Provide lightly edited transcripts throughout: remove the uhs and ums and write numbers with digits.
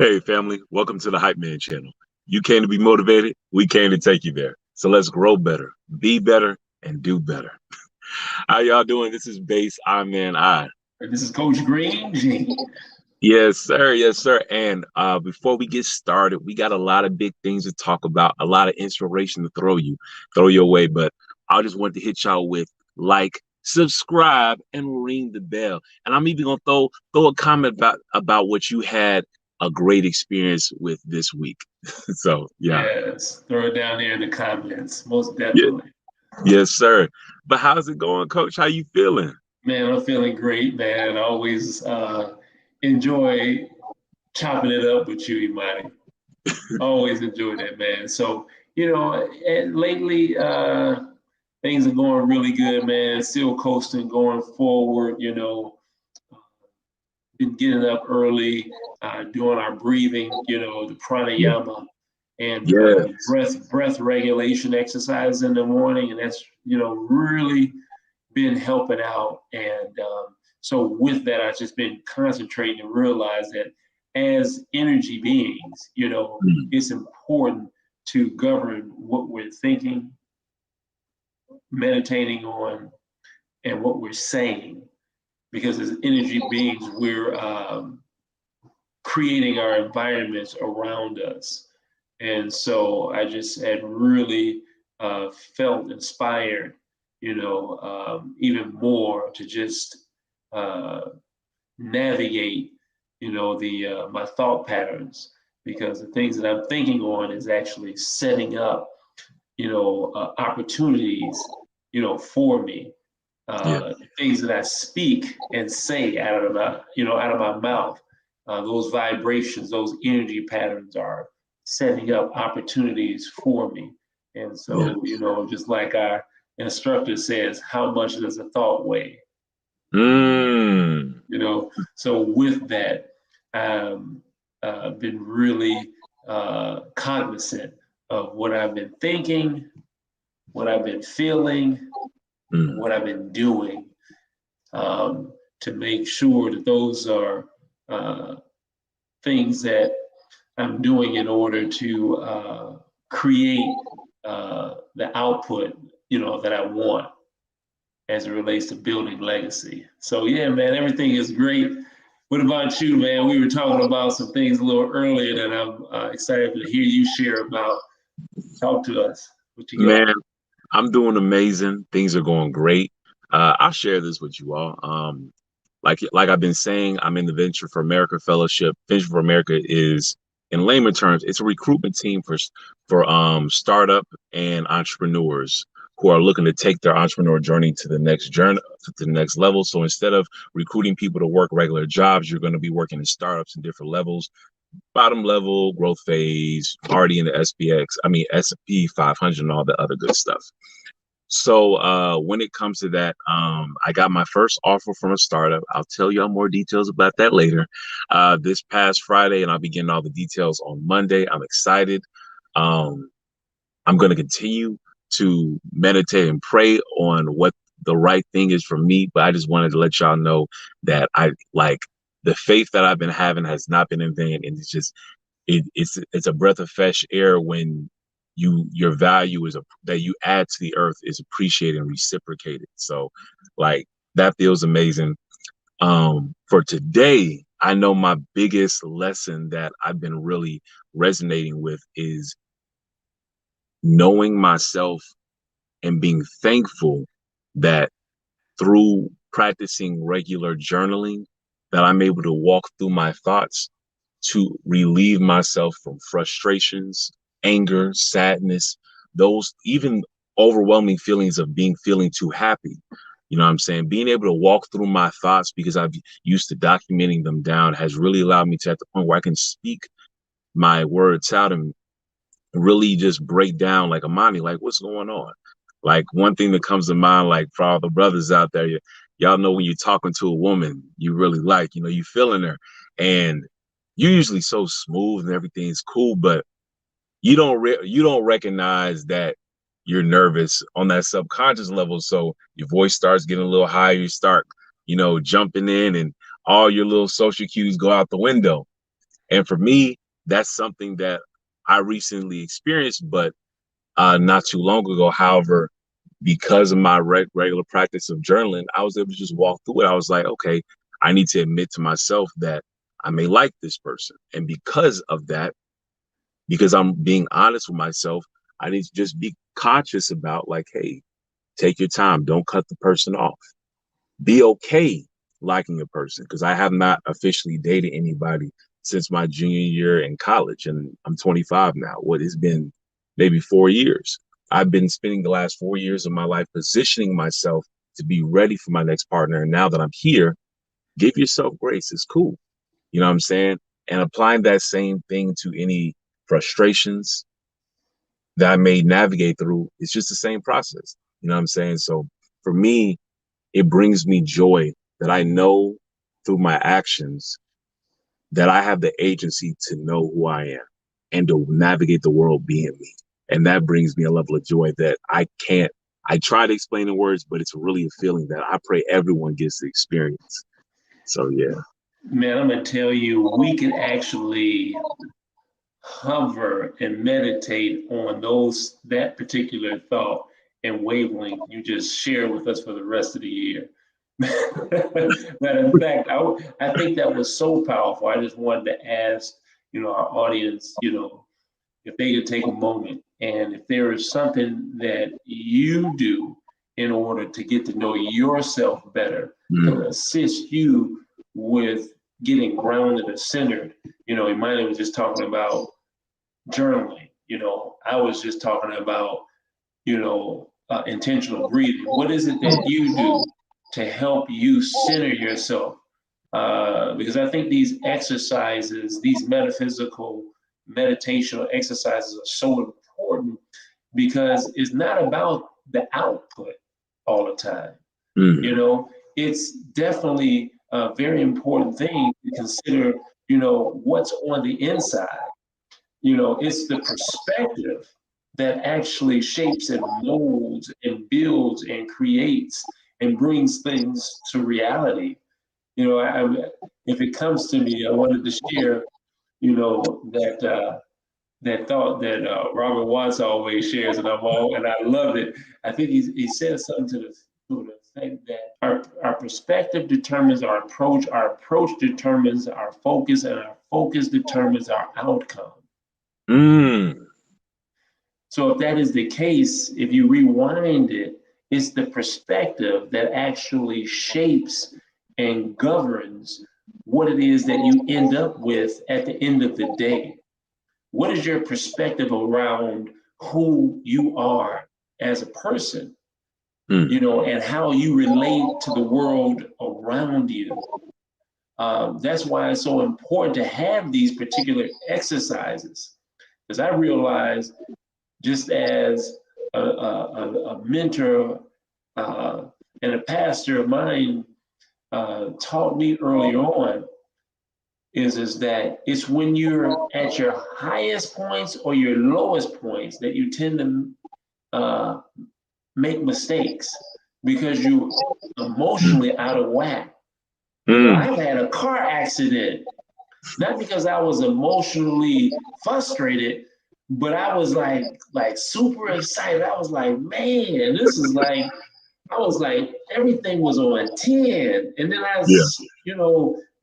Hey, family, welcome to the Hype Man channel. You came to be motivated, we came to take you there. So let's grow better, be better, and do better. How y'all doing? This is Base. I'm Man I. This is Coach Green G. Yes, sir. Yes, sir. And before we get started, we got a lot of big things to talk about, a lot of inspiration to throw your way. But I just want to hit y'all with like, subscribe, and ring the bell. And I'm even gonna throw a comment about what you had a great experience with this week. So yeah. Yes, throw it down there in the comments, most Yeah, definitely. yes, sir. But how's it going, Coach? How you feeling? Man, I'm feeling great, man. I always enjoy chopping it up with you, iMANi. Always enjoy that, man. So, and lately things are going really good, man. Still coasting, going forward, been getting up early, doing our breathing, the Yeah. pranayama and Yes. breath regulation exercise in the morning, and that's really been helping out. And so with that, I've just been concentrating and realize that as energy beings, Mm. it's important to govern what we're thinking, meditating on, and what we're saying, because as energy beings, we're creating our environments around us. And so I just had really felt inspired, even more to just uh, navigate, the my thought patterns, because the things that I'm thinking on is actually setting up, opportunities, for me. Yeah. Things that I speak and say out of my mouth, those vibrations, those energy patterns are setting up opportunities for me. And Yeah. so, just like our instructor says, how much does a thought weigh? Mm. So with that, um, been really cognizant of what I've been thinking, what I've been feeling, and Mm. what I've been doing, to make sure that those are uh, things that I'm doing in order to create the output, that I want as it relates to building legacy. So yeah, man, everything is great. What about you, man? We were talking about some things a little earlier that I'm excited to hear you share about. Talk to us. What you got? Man, I'm doing amazing. Things are going great. I'll share this with you all. Like I've been saying, I'm in the Venture for America Fellowship. Venture for America is, in layman terms, it's a recruitment team for startup and entrepreneurs who are looking to take their entrepreneur journey to the next level. So instead of recruiting people to work regular jobs, you're going to be working in startups in different levels, bottom level, growth phase, already in the S&P 500 and all the other good stuff. So when it comes to that, I got my first offer from a startup. I'll tell y'all more details about that later. This past Friday, and I'll be getting all the details on Monday. I'm excited. Um, I'm going to continue to meditate and pray on what the right thing is for me. But I just wanted to let y'all know that I like the faith that I've been having has not been in vain, and it's a breath of fresh air when your value that you add to the earth is appreciated and reciprocated. So like that feels amazing. For today, I know my biggest lesson that I've been really resonating with is knowing myself and being thankful that through practicing regular journaling that I'm able to walk through my thoughts to relieve myself from frustrations, anger, sadness, those even overwhelming feelings of feeling too happy. You know what I'm saying? Being able to walk through my thoughts because I've used to documenting them down has really allowed me to at the point where I can speak my words out and really just break down like iMANi, like what's going on. Like one thing that comes to mind, like for all the brothers out there, y'all know when you're talking to a woman you really like, you feeling her, and you're usually so smooth and everything's cool, but you don't recognize that you're nervous on that subconscious level. So your voice starts getting a little higher, you start, jumping in, and all your little social cues go out the window. And for me, that's something that I recently experienced, but not too long ago. However, because of my regular practice of journaling, I was able to just walk through it. I was like, okay, I need to admit to myself that I may like this person. And because of that, because I'm being honest with myself, I need to just be conscious about like, hey, take your time. Don't cut the person off. Be okay liking a person, because I have not officially dated anybody since my junior year in college, and I'm 25 now. What it's been maybe 4 years. I've been spending the last 4 years of my life positioning myself to be ready for my next partner. And now that I'm here, give yourself grace. It's cool. You know what I'm saying? And applying that same thing to any frustrations that I may navigate through, it's just the same process. You know what I'm saying? So for me, it brings me joy that I know through my actions that I have the agency to know who I am and to navigate the world being me. And that brings me a level of joy that I try to explain in words, but it's really a feeling that I pray everyone gets to experience. So, yeah. Man, I'm gonna tell you, we can actually hover and meditate on that particular thought and wavelength you just share with us for the rest of the year. Matter of fact, I think that was so powerful. I just wanted to ask, our audience, if they could take a moment and if there is something that you do in order to get to know yourself better, to assist you with getting grounded and centered. iMANi was just talking about journaling. I was just talking about, intentional breathing. What is it that you do to help you center yourself? Because I think these exercises, these metaphysical, meditational exercises are so important because it's not about the output all the time. It's definitely a very important thing to consider, what's on the inside. It's the perspective that actually shapes and molds and builds and creates and brings things to reality. If it comes to me, I wanted to share, that thought that Robert Watts always shares, and I love it. I think he says something to the effect that our perspective determines our approach determines our focus, and our focus determines our outcome. Mm. So if that is the case, if you rewind it, it's the perspective that actually shapes and governs what it is that you end up with at the end of the day. What is your perspective around who you are as a person, and how you relate to the world around you? That's why it's so important to have these particular exercises, because I realize, just as a mentor and a pastor of mine taught me early on, is that it's when you're at your highest points or your lowest points that you tend to make mistakes because you're emotionally out of whack. I've had a car accident, not because I was emotionally frustrated, but I was like super excited. I was like, man, this is like, I was like, everything was on 10. And then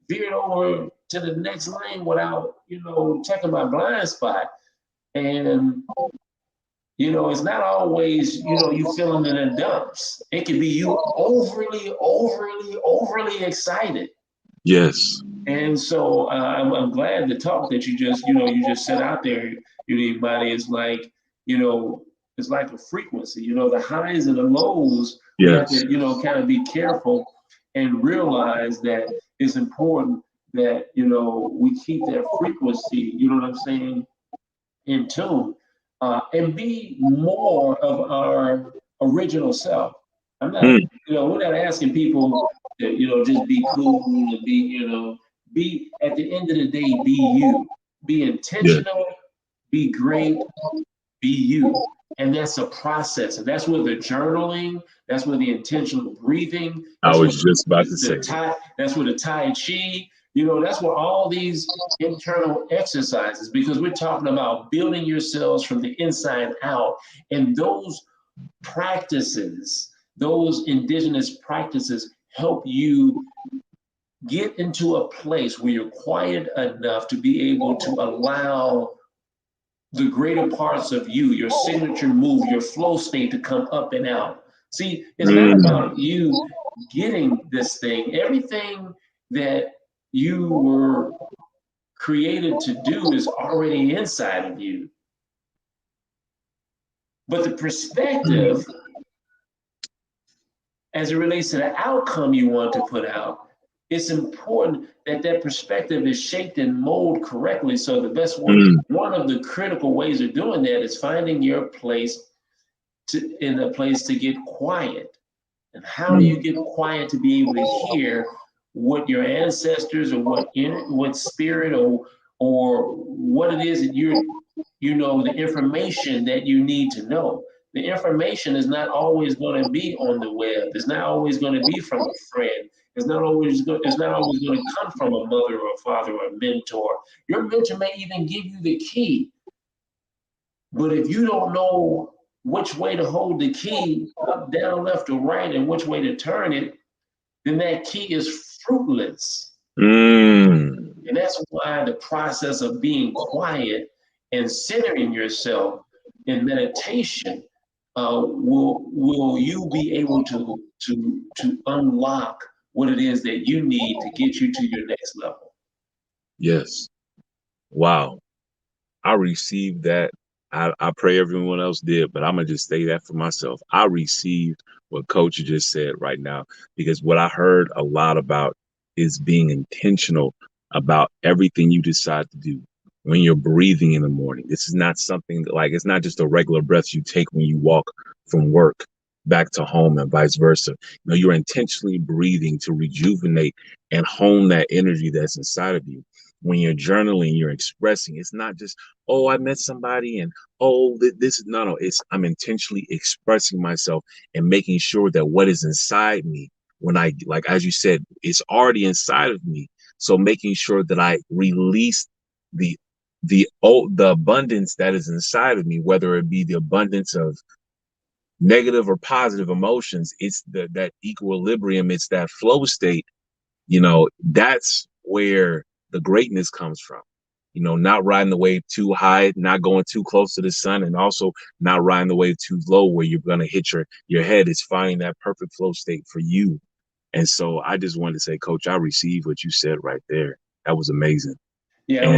veered over to the next lane without, checking my blind spot. And, it's not always, you feeling it in dumps. It could be you overly excited. Yes. And so I'm glad the talk that you just set out there, iMANi, is like, it's like a frequency, the highs and the lows. We have Yes. to, kind of be careful and realize that it's important that, we keep that frequency, you know what I'm saying, in tune, and be more of our original self. I'm not, we're not asking people to, just be cool and be at the end of the day, be you, be Yeah. intentional, be great, be you. And that's a process. And that's where the journaling, that's where the intentional breathing, I that's where was just about to say the that. Tai, that's where the Tai Chi, That's where all these internal exercises, because we're talking about building yourselves from the inside out. And those practices, those indigenous practices help you get into a place where you're quiet enough to be able to allow the greater parts of you, your signature move, your flow state to come up and out. See, it's not Mm, about you getting this thing. Everything that you were created to do is already inside of you. But the perspective, mm, as it relates to the outcome you want to put out, it's important that that perspective is shaped and molded correctly. So the best mm, one of the critical ways of doing that is finding your place in a place to get quiet. And how do you mm. get quiet to be able to hear what your ancestors or what spirit or what it is that the information that you need to know. The information is not always going to be on the web. It's not always going to be from a friend. It's not always going to come from a mother or a father or a mentor. Your mentor may even give you the key, but if you don't know which way to hold the key, up, down, left, or right, and which way to turn it, then that key is fruitless. Mm. And that's why the process of being quiet and centering yourself in meditation will you be able to unlock what it is that you need to get you to your next level. Yes. Wow. I received that. I pray everyone else did, but I'm gonna just say that for myself. I received what Coach just said right now, because what I heard a lot about is being intentional about everything you decide to do when you're breathing in the morning. This is not something that, like, it's not just a regular breath you take when you walk from work back to home and vice versa. You're intentionally breathing to rejuvenate and hone that energy that's inside of you. When you're journaling, you're expressing. It's not just, oh, I met somebody and oh, this is no. It's, I'm intentionally expressing myself and making sure that what is inside me, when I, like, as you said, it's already inside of me. So making sure that I release the the abundance that is inside of me, whether it be the abundance of negative or positive emotions. It's that equilibrium, it's that flow state. That's where the greatness comes from. Not riding the wave too high, not going too close to the sun, and also not riding the wave too low where you're going to hit your head. Is finding that perfect flow state for you. And so I just wanted to say, Coach, I received what you said right there. That was amazing. Yeah, And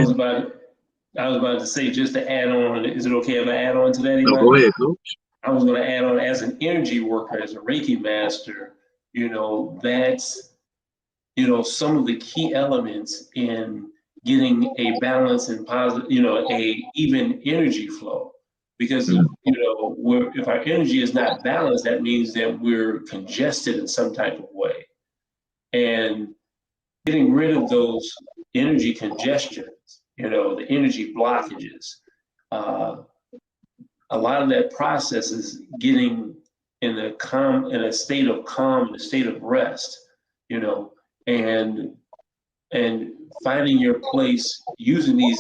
I was about to say, just to add on. Is it okay if I add on to that, no, go Imani? ahead, Coach. I was going to add on, as an energy worker, as a Reiki master. That's some of the key elements in getting a balance and positive, a even energy flow. Because Mm, if our energy is not balanced, that means that we're congested in some type of way. And getting rid of those energy congestions, the energy blockages, uh, a lot of that process is getting in a state of calm, in a state of rest, you know, and and finding your place using these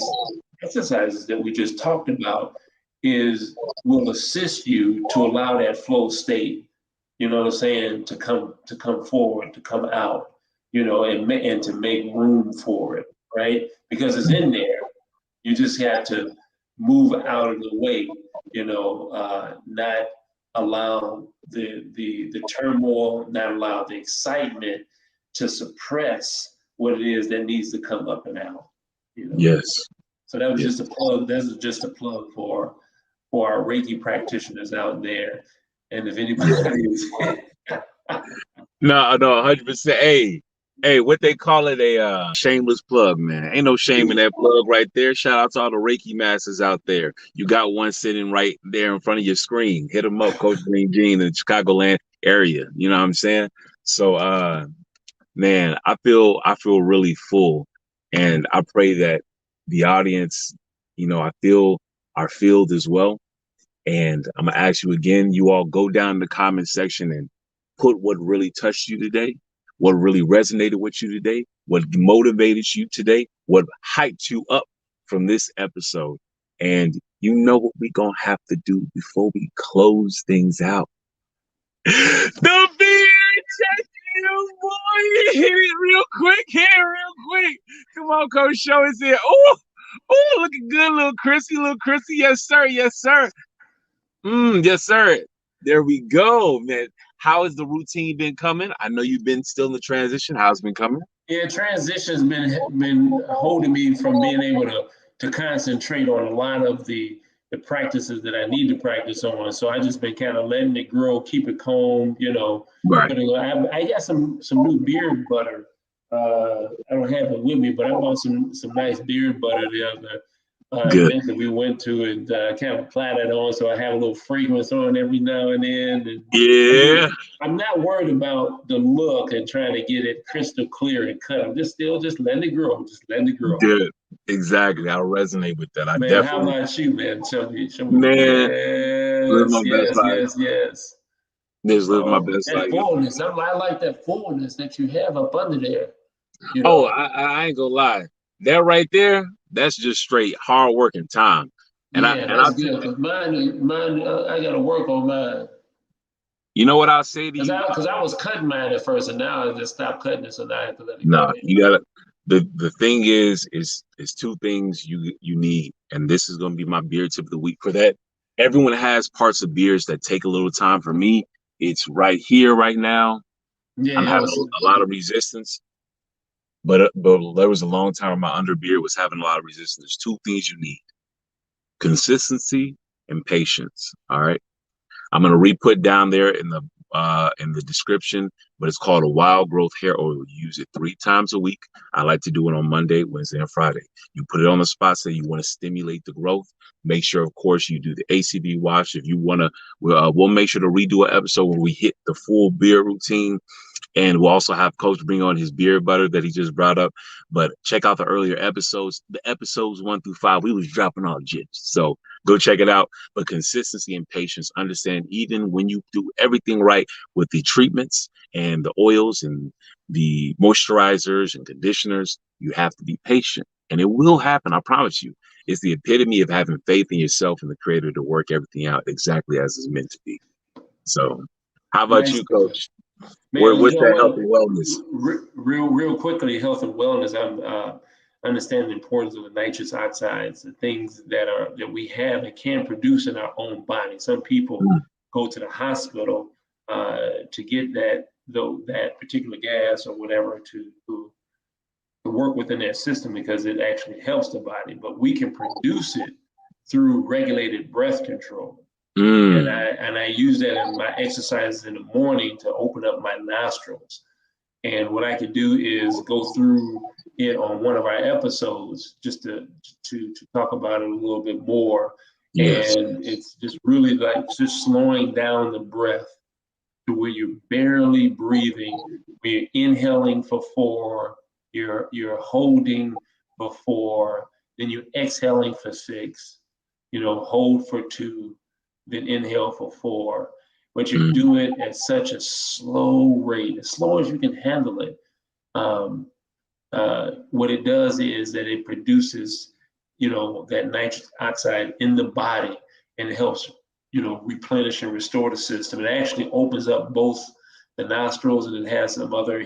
exercises that we just talked about is will assist you to allow that flow state, what I'm saying, to come forward, to come out, and to make room for it, right? Because it's in there. You just have to move out of the way, not allow the turmoil, not allow the excitement to suppress what it is that needs to come up and out. You know. yes. So that was Yes. just a plug. That was just a plug for our Reiki practitioners out there. And if Yeah. anybody is No, no, 100%. Hey, what they call it, a shameless plug, man. Ain't no shame in that plug right there. Shout out to all the Reiki masters out there. You got one sitting right there in front of your screen. Hit them up, Coach Green Jean in the Chicagoland area. You know what I'm saying? So, man, I feel really full, and I pray that the audience, I feel are filled as well. And I'm gonna ask you again, you all go down in the comment section and put what really touched you today, what really resonated with you today. what motivated you today, what hyped you up from this episode. And you know what we're going to have to do before we close things out. The beer check you, boy. Hit it real quick. Hit it real quick. Come on, Coach. Show us here. Oh, looking good, little Chrissy, little Chrissy. Yes, sir. Yes, sir. Yes, sir. There we go, man. How has the routine been coming? I know you've been still in the transition. How's it been coming? Yeah, transition's been holding me from being able to concentrate on a lot of the practices that I need to practice on. So I just been kind of letting it grow, keep it calm, you know. Right. I got some new beard butter. I don't have it with me, but I bought some nice beard butter the other Good. event that we went to, and kind of applied it on, so I have a little fragrance on every now and then. And Yeah. I'm not worried about the look and trying to get it crystal clear and cut. I'm just still just letting it grow, just letting it grow. Good. Exactly. I resonate with that. I Man, how definitely, about you, man? Show me. man, live Yes, my best yes, life. yes, yes. Just live my best That life. fullness. I like that fullness that you have up under there. You Oh, know. I ain't gonna lie. That right there, that's just straight hard work and time. And I Yeah, and I that's good. Cause mine, I got to work on mine. you know what I'll say to Cause you? I was cutting mine at first, and now I just stopped cutting it, so now I have to let it No, go. you gotta the thing is two things you need, and this is gonna be my beer tip of the week for that. Everyone has parts of beers that take a little time. For me, it's right here, right now. I'm Yeah, it having was. a lot of resistance, but there was a long time where my under beer was having a lot of resistance. There's two things you need: consistency and patience. All right. I'm gonna re-put down there in the description, but it's called a wild growth hair oil. You use it 3 times a week. I like to do it on Monday, Wednesday, and Friday. You put it on the spots that you want to stimulate the growth. Make sure, of course, you do the ACV wash. If you want to, we'll make sure to redo an episode where we hit the full beer routine, and we'll also have Coach bring on his beer butter that he just brought up. But check out the earlier episodes. The episodes 1 through 5, we was dropping all gems. So go check it out. But consistency and patience, understand even when you do everything right with the treatments and the oils and the moisturizers and conditioners, you have to be patient. And it will happen, I promise you. It's the epitome of having faith in yourself and the creator to work everything out exactly as it's meant to be. So how about Nice, you, Coach? man. You What's know that health what? and wellness? Real quickly, health and wellness. I'm understand the importance of the nitrous oxides, the things that we have and can produce in our own body. Some people Mm, go to the hospital to get that particular gas or whatever to work within their system because it actually helps the body. But we can produce it through regulated breath control. And mm, I use that in my exercises in the morning to open up my nostrils. And what I could do is go through it on one of our episodes just to talk about it a little bit more. yes. And it's just really like just slowing down the breath to where you're barely breathing. Where you're inhaling for 4, you're holding for 4, then you're exhaling for 6, hold for 2, then inhale for 4. But you Mm, do it at such a slow rate, as slow as you can handle it. Um, what it does is that it produces, that nitric oxide in the body, and it helps, replenish and restore the system. It actually opens up both the nostrils, and it has some other,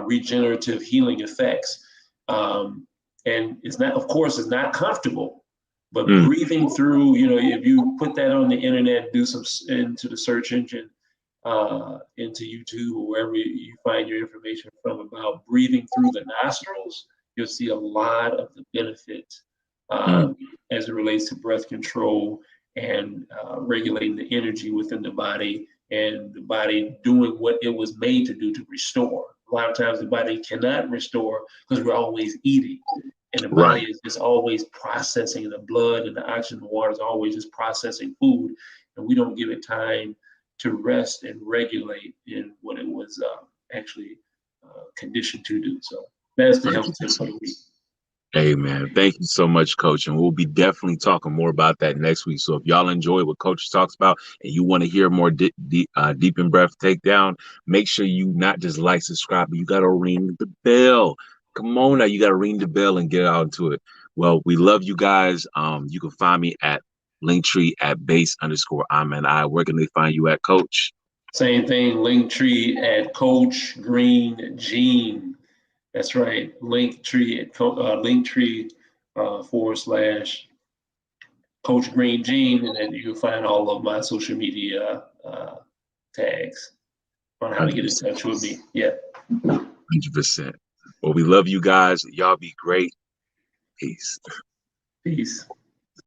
regenerative healing effects. And it's not, of course, it's not comfortable, but mm, breathing through, if you put that on the internet, do some into the search engine, into YouTube or wherever you find your information from about breathing through the nostrils, you'll see a lot of the benefits mm, um, as it relates to breath control and regulating the energy within the body, and the body doing what it was made to do, to restore. A lot of times the body cannot restore because we're always eating. And the right. body is always processing, the blood and the oxygen, the water is always just processing food. And we don't give it time to rest and regulate in what it was actually conditioned to do. So that's the health tip for 100%. the week. Hey man, thank you so much, Coach. And we'll be definitely talking more about that next week. So if y'all enjoy what Coach talks about and you want to hear more deep in breath takedown, make sure you not just like, subscribe, but you gotta ring the bell. Come on now, you gotta ring the bell and get out into it. Well, we love you guys. You can find me at Linktree at base_iMANi. Where can they find you at, Coach? Same thing, Linktree at Coach Green Gene. That's right, Linktree at Linktree / Coach Green Gene, and then you'll find all of my social media tags on how to get in 100%. touch with me. Yeah. 100%. Well, we love you guys. Y'all be great. Peace. Peace.